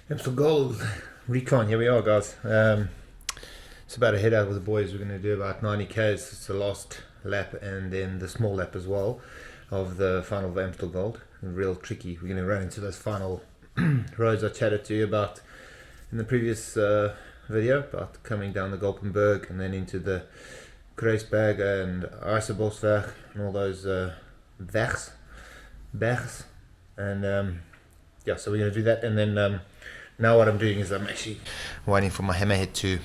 Amstel Gold recon. Here we are, guys. It's about to head out with the boys. We're going to do about 90 k's. It's the last lap and then the small lap as well of the final of Amstel Gold. Real tricky. We're going to run into those final roads I chatted to you about in the previous video, about coming down the Golpenberg and then into the Kruisberg and Eisenbosweg and all those bergs. And yeah, so we're going to do that. And then now what I'm doing is I'm actually waiting for my hammerhead to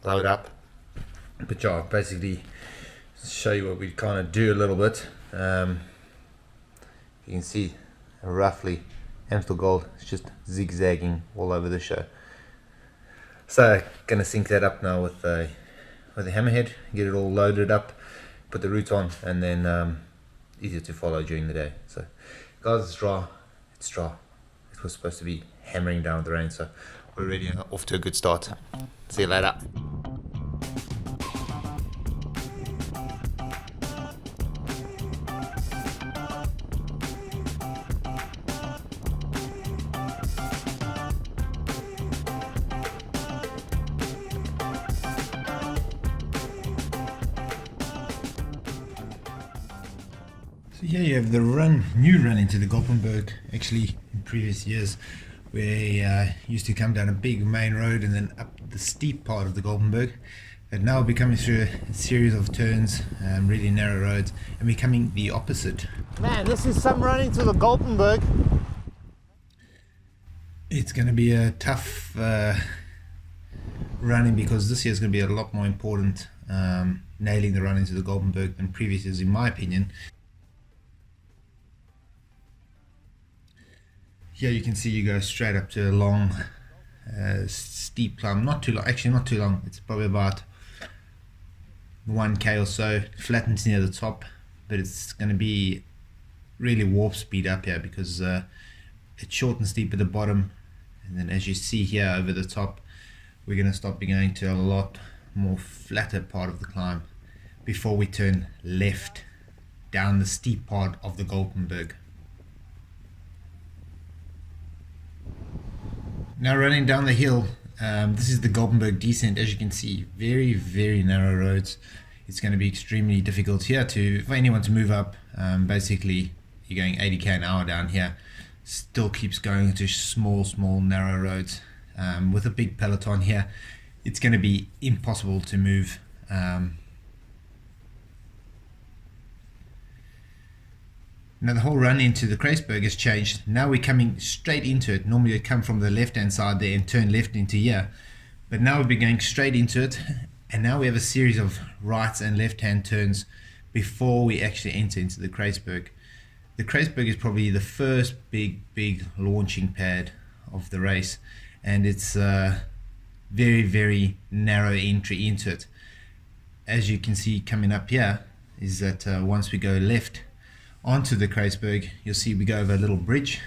load up. But yeah, basically show you what we kind of do a little bit. You can see roughly Amstel Gold is just zigzagging all over the show. So gonna sync that up now with the hammerhead, get it all loaded up, put the route on, and then easier to follow during the day. So guys, it's dry. It was supposed to be hammering down with the rain, so we're already off to a good start. See you later. So here you have the new run into the Golpenberg. Actually, in previous years, we used to come down a big main road and then up the steep part of the Golpenberg. And now we're coming through a series of turns, really narrow roads, and we're coming the opposite. Man, this is some running to the Golpenberg. It's going to be a tough running because this year is going to be a lot more important, nailing the run into the Golpenberg than previous years, in my opinion. Here you can see you go straight up to a long, steep climb. Not too long, actually not too long. It's probably about 1k or so. It flattens near the top, but it's going to be really warp speed up here because it's short and steep at the bottom. And then as you see here over the top, we're going to start going to a lot more flatter part of the climb before we turn left down the steep part of the Golpenberg. Now running down the hill, this is the Golpenberg descent. As you can see, very, very narrow roads. It's going to be extremely difficult here for anyone to move up. Basically, you're going 80k an hour down here. Still keeps going to small, narrow roads. With a big peloton here, it's going to be impossible to move. Now the whole run into the Kruisberg has changed. Now we're coming straight into it. Normally we come from the left hand side there and turn left into here. But now we'll be going straight into it. And now we have a series of right and left hand turns before we actually enter into the Kruisberg. The Kruisberg is probably the first big launching pad of the race. And it's a very, very narrow entry into it. As you can see coming up here is that once we go left onto the Kruisberg, you'll see we go over a little bridge,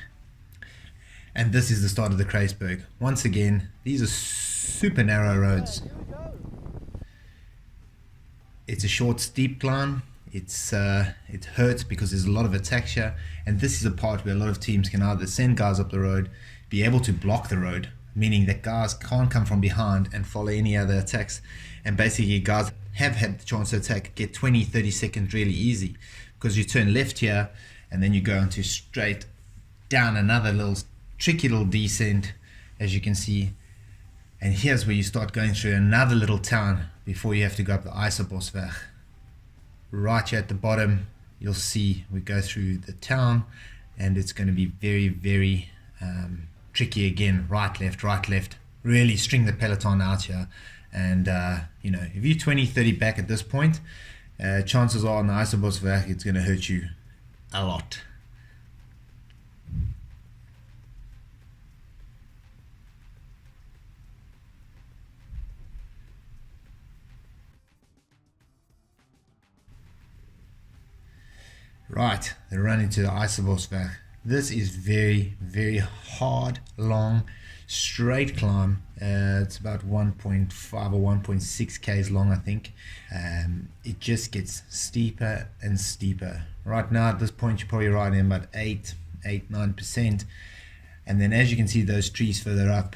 and this is the start of the Kruisberg. Once again, these are super narrow roads. It's a short, steep climb. It hurts because there's a lot of attacks here, and this is a part where a lot of teams can either send guys up the road, be able to block the road, meaning that guys can't come from behind and follow any other attacks, and basically guys have had the chance to attack, get 20-30 seconds really easy, because you turn left here and then you go into straight down another little tricky little descent, as you can see, and here's where you start going through another little town before you have to go up the Eisenbosweg. Right here at the bottom you'll see we go through the town, and it's going to be very, very tricky again. Right left, really string the peloton out here. And you know, if you're 20-30 back at this point, chances are on the Eisenbosweg it's going to hurt you a lot. Right, the run into the Eisenbosweg. This is very, very hard, long, straight climb. It's about 1.5 or 1.6 k's long, I think. It just gets steeper and steeper. Right now at this point you're probably riding about 9%, And then as you can see, those trees further up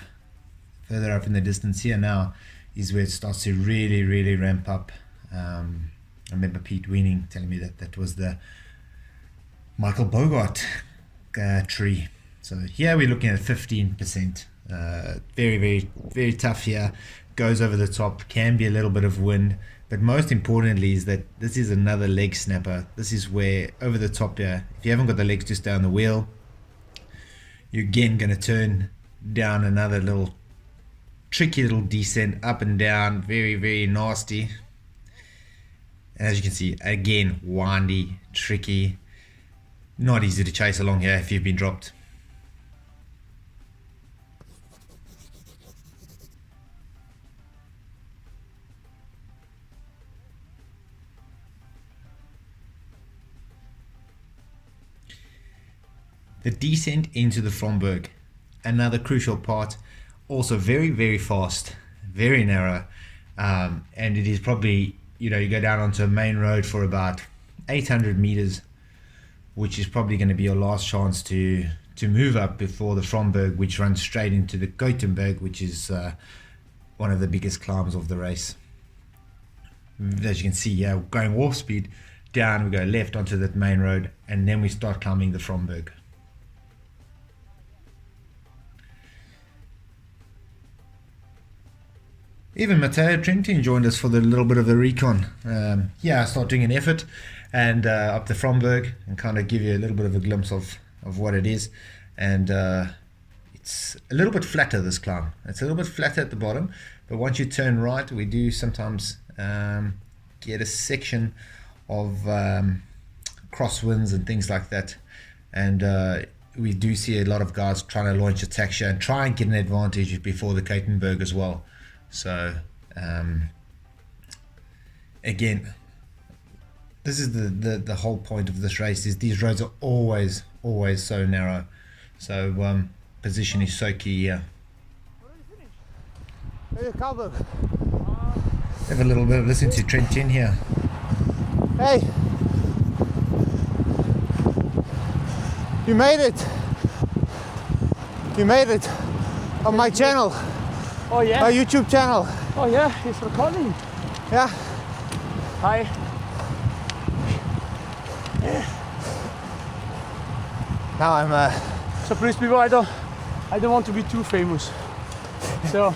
in the distance here now is where it starts to really ramp up. I remember Pete Weening telling me that was the Michael Bogart tree. So here we're looking at 15%. Very tough here. Goes over the top, can be a little bit of wind, but most importantly is that this is another leg snapper. This is where over the top here, if you haven't got the legs to stay on the wheel, you're again going to turn down another little tricky little descent up and down, very nasty. And as you can see, again, windy, tricky, not easy to chase along here if you've been dropped. The descent into the Fromberg, another crucial part, also very fast, very narrow, and it is probably, you go down onto a main road for about 800 meters, which is probably going to be your last chance to move up before the Fromberg, which runs straight into the Gothenburg, which is one of the biggest climbs of the race. As you can see, yeah, going warp speed down, we go left onto that main road, and then we start climbing the Fromberg. Even Matteo Trentin joined us for the little bit of the recon. I start doing an effort and up the Fromberg and kind of give you a little bit of a glimpse of what it is. And it's a little bit flatter, this climb. It's a little bit flatter at the bottom, but once you turn right, we do sometimes get a section of crosswinds and things like that. And we do see a lot of guys trying to launch a texture and try and get an advantage before the Gothenburg as well. So again, this is the whole point of this race, is these roads are always so narrow. So position is so key here. Have a little bit of listen to Trentin here. Hey, you made it. You made it on my channel. Oh yeah? My YouTube channel. Oh yeah, he's recording. Yeah. Hi. Now I'm So please people, I don't want to be too famous. So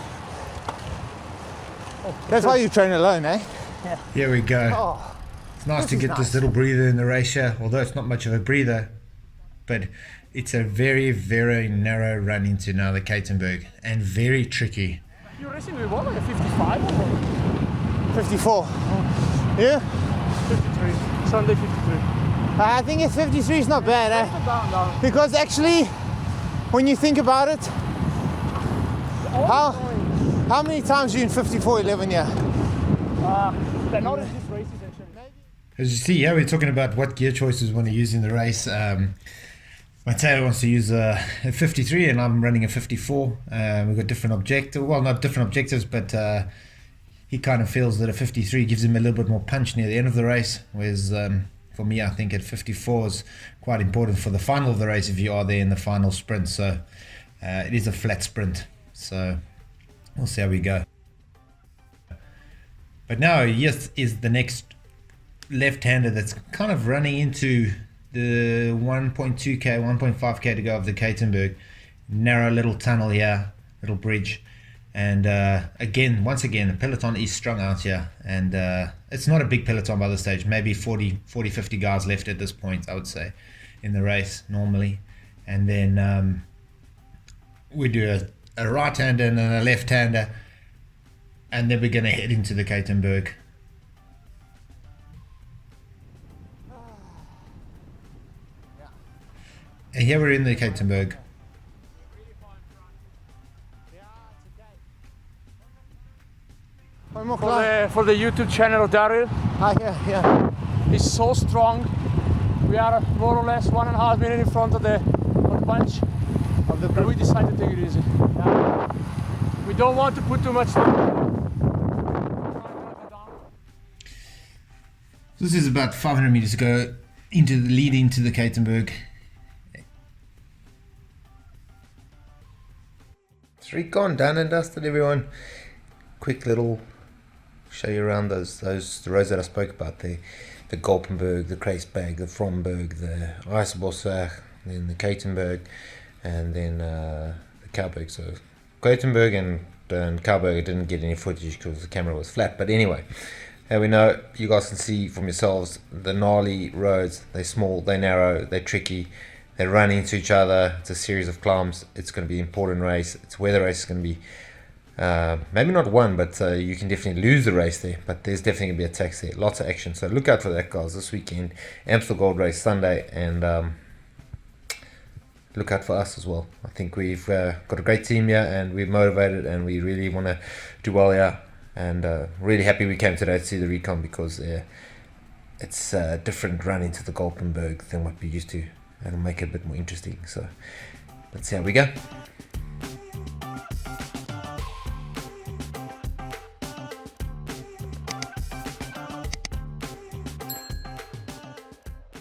that's why you train alone, eh? yeah. Here we go. Oh, It's nice to is get nice. this little breather in the race here, although it's not much of a breather, but it's a very narrow run into now the Gothenburg, and very tricky. You're racing with what, like a 55 or what? 54. Yeah? 53. Sunday 53. I think a 53 is not bad, eh? No. Because actually, when you think about it, how many times are you in 54.11 here? They're not in these races actually. As you see, yeah, we're talking about what gear choices we want to use in the race. Matteo wants to use a 53 and I'm running a 54. We've got different objectives, well, not different objectives, but he kind of feels that a 53 gives him a little bit more punch near the end of the race, whereas for me, I think at 54 is quite important for the final of the race if you are there in the final sprint. So it is a flat sprint, so we'll see how we go. But now, yes, is the next left-hander that's kind of running into the 1.2k, 1.5k to go of the Gothenburg. Narrow little tunnel here, little bridge. And once again, the peloton is strung out here. And it's not a big peloton by this stage. Maybe 40, 50 guys left at this point, I would say, in the race normally. And then we do a right-hander and then a left-hander. And then we're going to head into the Gothenburg. And here we're in the Gothenburg. One more climb. For the YouTube channel of Daryl, Yeah. he's so strong. We are more or less 1.5 minutes in front of the bunch. But we decided to take it easy. Yeah. We don't want to put too much. This is about 500 meters to go into the lead into the Gothenburg. It's recon done and dusted, everyone. Quick little show you around the roads that I spoke about there. The Golpenberg, the Kreisberg, the Fromberg, the Eisbosweg, then the Katenberg, and then the Kauberg. So Katenberg and Kauberg didn't get any footage because the camera was flat. But anyway, and we know you guys can see from yourselves the gnarly roads. They're small, they're narrow, they're tricky. They run into each other. It's a series of climbs. It's going to be an important race. It's where the race is going to be. Maybe not won, but you can definitely lose the race there. But there's definitely going to be attacks there. Lots of action. So look out for that, guys, this weekend. Amstel Gold race Sunday. And look out for us as well. I think we've got a great team here. And we're motivated. And we really want to do well here. And really happy we came today to see the recon. Because it's a different run into the Golpenberg than what we used to. It'll make it a bit more interesting. So let's see how we go.